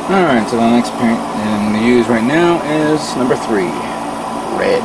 Alright, so the next paint I'm going to use right now is number 3, red.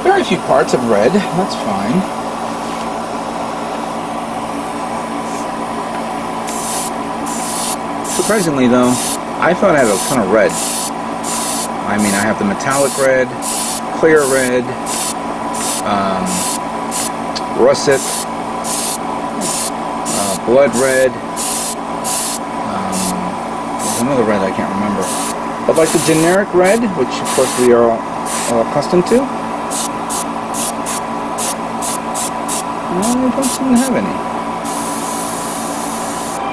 Very few parts of red, that's fine. Surprisingly though, I thought I had a ton of red. I mean, I have the metallic red, clear red, russet, blood red, there's another red I can't remember. But like the generic red, which of course we are all accustomed to, I don't seem to have any.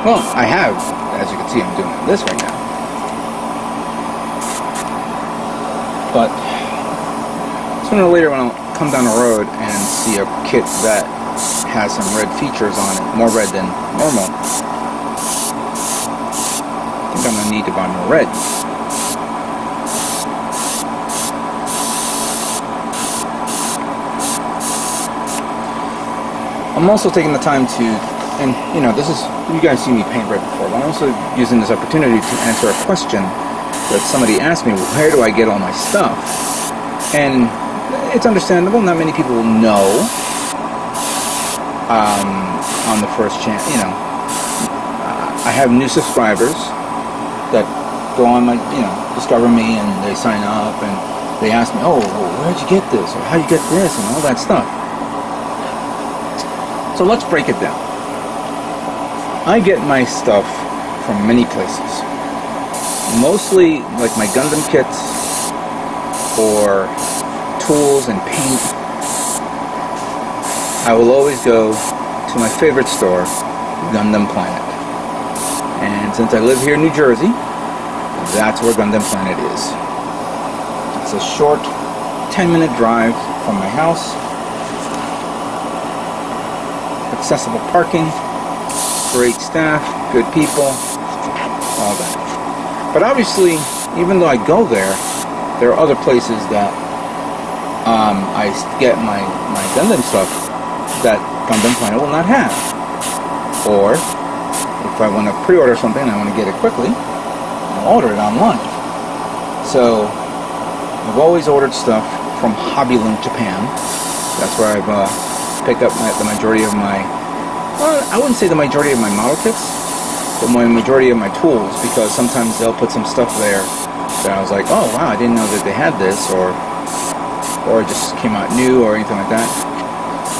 Well, I have, as you can see, I'm doing this right now. But sooner or later when I'll come down the road and see a kit that has some red features on it, more red than normal, I think I'm going to need to buy more red. I'm also taking the time to, and you know, this is, you guys see me paint red before, but I'm also using this opportunity to answer a question that somebody asked me, where do I get all my stuff? And it's understandable, not many people know on the first chance, you know. I have new subscribers that go on my, you know, discover me and they sign up and they ask me, oh, where'd you get this? Or how'd you get this? And all that stuff. So let's break it down. I get my stuff from many places. Mostly like my Gundam kits or tools and paint. I will always go to my favorite store, Gundam Planet. And since I live here in New Jersey, that's where Gundam Planet is. It's a short 10-minute drive from my house. Accessible parking, great staff, good people, all that. But obviously, even though I go there, there are other places that I get my Gundam stuff that Gundam Planet will not have. Or, if I want to pre-order something and I want to get it quickly, I'll order it online. So, I've always ordered stuff from Hobbylink Japan. That's where I've picked up the majority of my, well, I wouldn't say the majority of my model kits, but my majority of my tools, because sometimes they'll put some stuff there that I was like, oh wow, I didn't know that they had this, or it just came out new, or anything like that.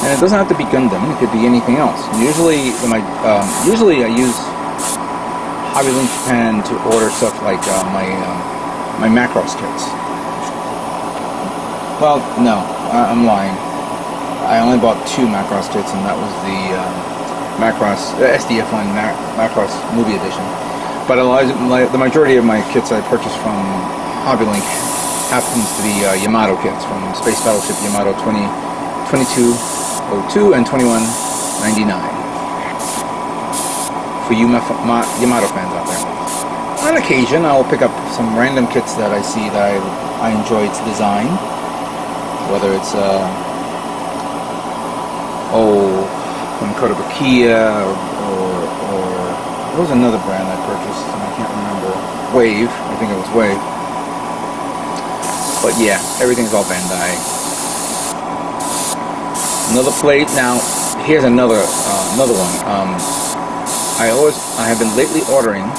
And it doesn't have to be Gundam; it could be anything else. Usually, usually I use Hobbylink Japan to order stuff like my Macross kits. Well, no, I'm lying. I only bought 2 Macross kits, and that was the Macross SDF1 Macross Movie Edition. But the majority of my kits I purchased from Hobbylink happens to be Yamato kits from Space Battleship Yamato 2202 and 2199. For you Yamato fans out there. On occasion, I'll pick up some random kits that I see that I enjoy its design, whether it's from Kotobukiya, or there was another brand I purchased, and I can't remember. Wave, I think it was Wave. But yeah, everything's all Bandai. Another plate. Now, here's another one. I have been lately ordering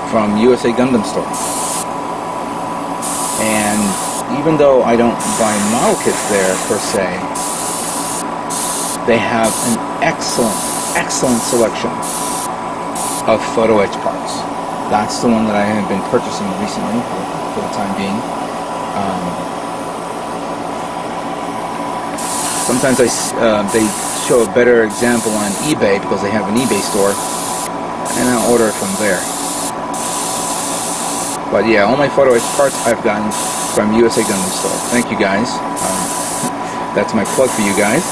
from USA Gundam Store, and even though I don't buy model kits there per se, they have an excellent selection of photo etch parts. That's the one that I have been purchasing recently for the time being. Sometimes they show a better example on eBay because they have an eBay store, and I'll order it from there. But yeah, all my photo etch parts I've gotten from USA Gundam Store. Thank you guys. That's my plug for you guys.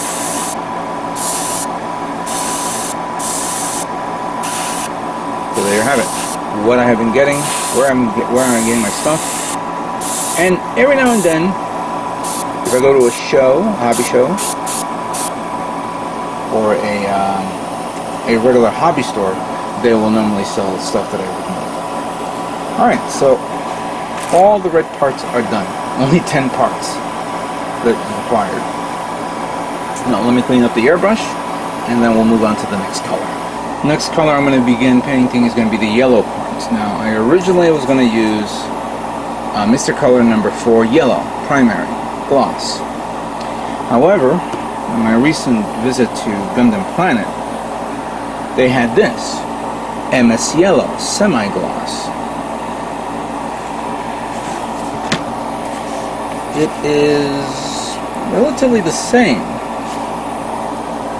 So there you have it. What I have been getting, where I'm getting my stuff, and every now and then, if I go to a show, a hobby show, or a regular hobby store, they will normally sell stuff that I recommend. Alright, so all the red parts are done. Only 10 parts that are required. Now let me clean up the airbrush, and then we'll move on to the next color. Next color I'm going to begin painting is going to be the yellow parts. Now, I originally was going to use Mr. Color number 4 yellow primary gloss. However, on my recent visit to Gundam Planet, they had this MS Yellow semi-gloss. It is relatively the same.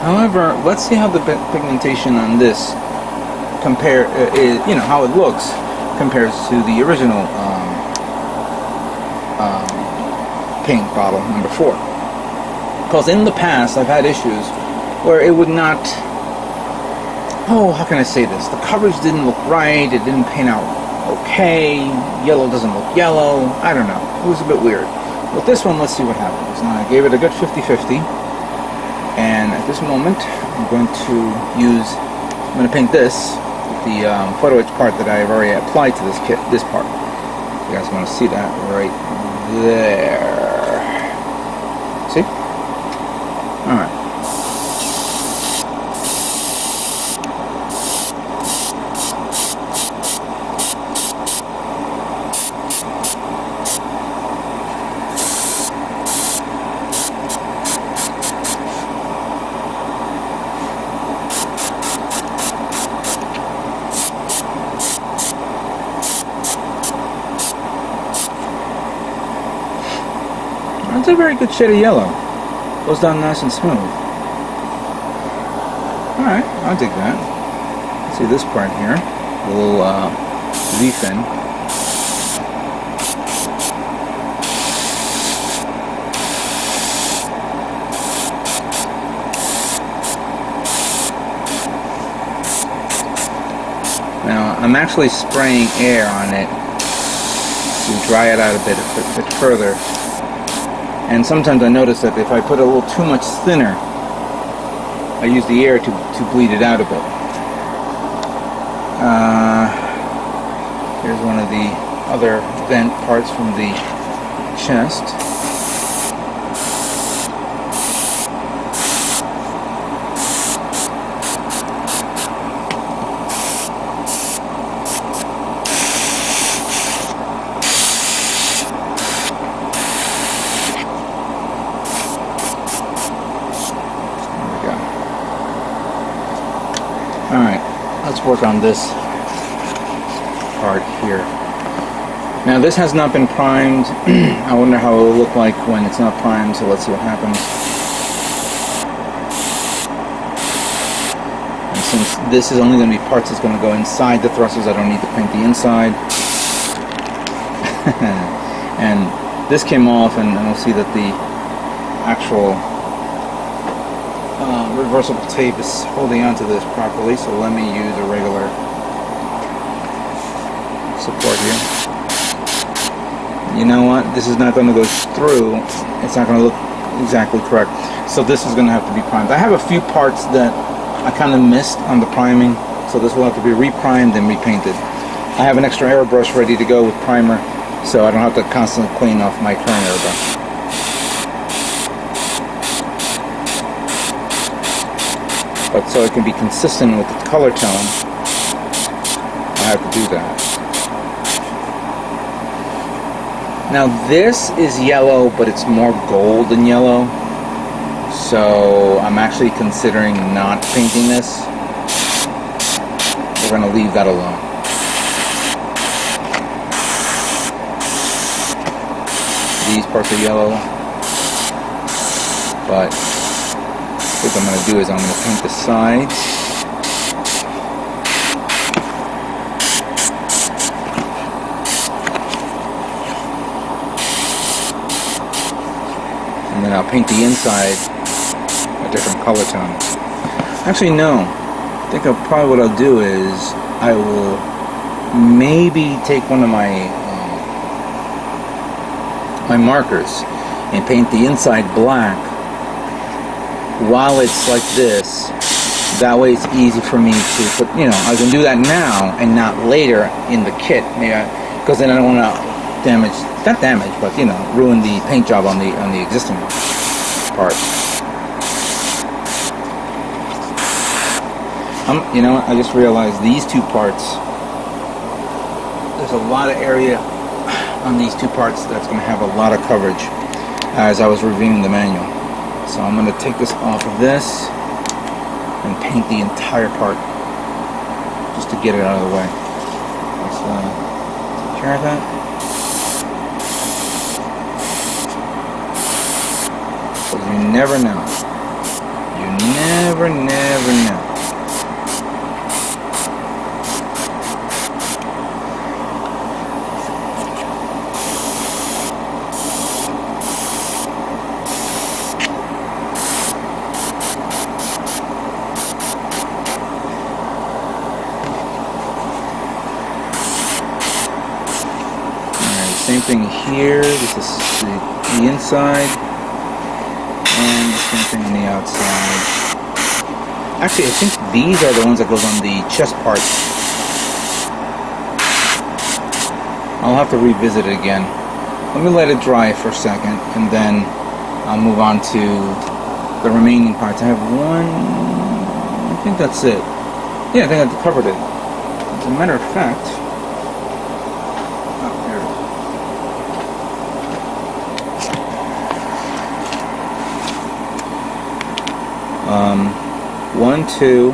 However, let's see how the pigmentation on this how it looks compares to the original paint bottle number 4. Because in the past, I've had issues where it would not. Oh, how can I say this? The coverage didn't look right. It didn't paint out okay. Yellow doesn't look yellow. I don't know. It was a bit weird. With this one, let's see what happens. Now, I gave it a good 50-50. And at this moment, I'm going to paint this with the photo etch part that I've already applied to this kit, this part. You guys want to see that right there. See? Alright. It's a very good shade of yellow. Goes down nice and smooth. Alright, I'll dig that. See this part here. A little V-fin. Now, I'm actually spraying air on it to dry it out a bit further. And sometimes I notice that if I put a little too much thinner, I use the air to bleed it out a bit. Here's one of the other vent parts from the chest. Alright, let's work on this part here. Now this has not been primed. I wonder how it will look like when it's not primed, so let's see what happens. And since this is only going to be parts that's going to go inside the thrusters, I don't need to paint the inside. And this came off, and we'll see that the actual reversible tape is holding onto this properly, so let me use a regular support here. You know what? This is not going to go through. It's not going to look exactly correct. So this is going to have to be primed. I have a few parts that I kind of missed on the priming, so this will have to be reprimed and repainted. I have an extra airbrush ready to go with primer, so I don't have to constantly clean off my current airbrush. But so it can be consistent with the color tone, I have to do that. Now this is yellow, but it's more gold than yellow. So I'm actually considering not painting this. We're going to leave that alone. These parts are yellow, but what I'm going to do is I'm going to paint the sides. And then I'll paint the inside a different color tone. Actually, no. I think probably what I'll do is I will maybe take one of my markers and paint the inside black while it's like this. That way it's easy for me to put, I can do that now and not later in the kit. Maybe because then I don't want to damage, not damage, but you know, ruin the paint job on the existing part. You know, I just realized these two parts, there's a lot of area on these two parts that's going to have a lot of coverage as I was reviewing the manual. So I'm going to take this off of this and paint the entire part just to get it out of the way. Let's take care of that. Because you never know. You never know. Same thing here, this is the inside, and the same thing on the outside. Actually, I think these are the ones that goes on the chest part. I'll have to revisit it again. Let me let it dry for a second, and then I'll move on to the remaining parts. I have one, I think that's it. Yeah, I think I covered it. As a matter of fact, 1, 2,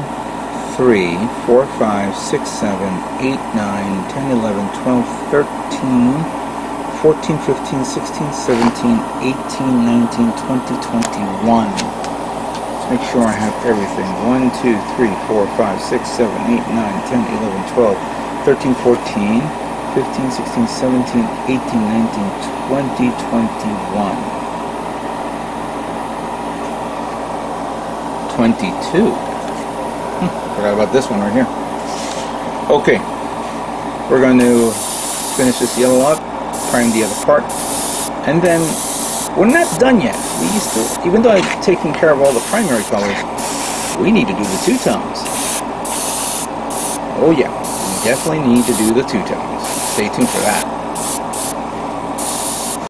3, 4, 5, 6, 7, 8, 9, 10, 11, 12, 13, 14, 15, 16, 17, 18, 19, 20, 21. Let's make sure I have everything. 1, 2, 3, 4, 5, 6, 7, 8, 9, 10, 11, 12, 13, 14, 15, 16, 17, 18, 19, 20, 21. 22. Forgot about this one right here. Okay, we're going to finish this yellow up, prime the other part, and then we're not done yet. We still, even though I've taken care of all the primary colors, we need to do the two-tones. Oh yeah, we definitely need to do the two-tones. Stay tuned for that.